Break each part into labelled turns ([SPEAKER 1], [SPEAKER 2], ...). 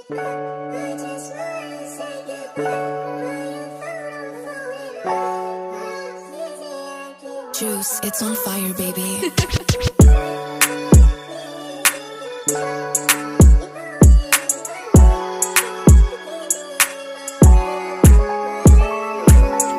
[SPEAKER 1] Juice, it's on fire, baby.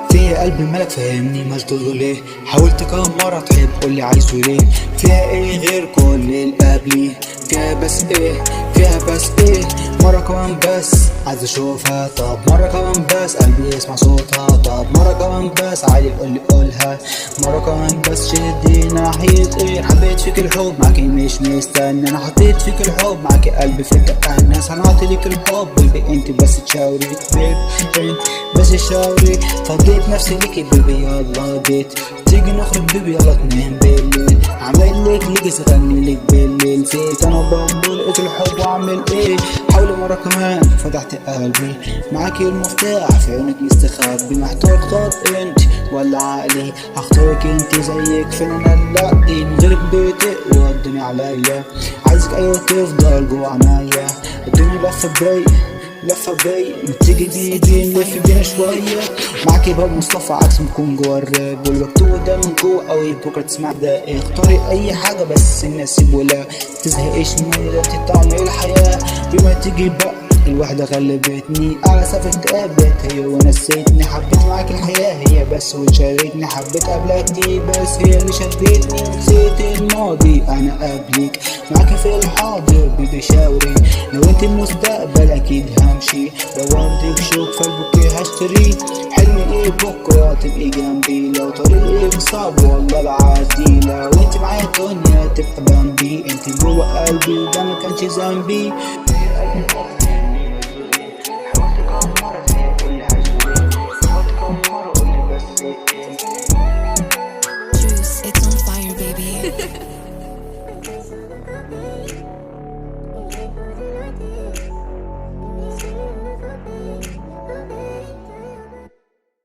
[SPEAKER 2] فيها قلب الملك فهمني مشدود ليه، حاولت كم مرة تحب قولي عايزه ليه. فيها ايه غير كل اللي قبلي، فيها بس ايه، فيها بس ايه. مرة كمان بس عايز اشوفها، طب مرة كمان بس قلبي يسمع صوتها، طب مرة كمان بس عادي قولي قولها. مرة كمان بس شدي ناحية ايه، حبيت فيك الحب معاكي مش مستني، انا حطيت فيك الحب معاكي قلبي في الناس، هنعطي لك الحب بيبي انت بس تشاوري بيب انت بس تشاوري. فضيت نفسي ليكي بيبي يلا بيت، تيجي نخرج بيبي يلا اتنين بالليل، عامل لك ليجي غني لك بالليل. فيك انا بقول لقيت الحب واعمل ايه، حاولي مرة كمان فتحت قلبي معاكي المفتاح في عيونك مستخبي. محتار اختار انت ولا عقلي، هختارك انت زيك فين انا لاقي، من غيرك بتقوى الدنيا عليا، عايزك ايوه تفضل جوا عنايا. الدنيا لفة بيا لفة بيا، تيجي بيدي نلف بينا شوية، معاكي باب مصطفى عكس مكون جوا الراب، واللي بكتبه ده من جوا اوي بكرة تسمع ده ايه. اختاري اي حاجة بس النسيب ولا تزهقش من ريحة طعم الحياة، بما تيجي بقى الوحدة غلبتني على سفر اكتئابت هي ونسيتني. حبيت معاك الحياة هي بس وشاركني، حبيت قبلك دي بس هي اللي شدتني. نسيت الماضي انا قبلك معاكي في الحاضر بيبي شاوري، لو انت المستقبل اكيد همشي، لو عندك شوق فالبوكي هشتري. حلمي ايه بكرة تبقي جنبي، لو طريقي صعب والله العادي، لو انت معايا الدنيا تبقى جنبي، انت جوا قلبي وده مكانش ذنبي.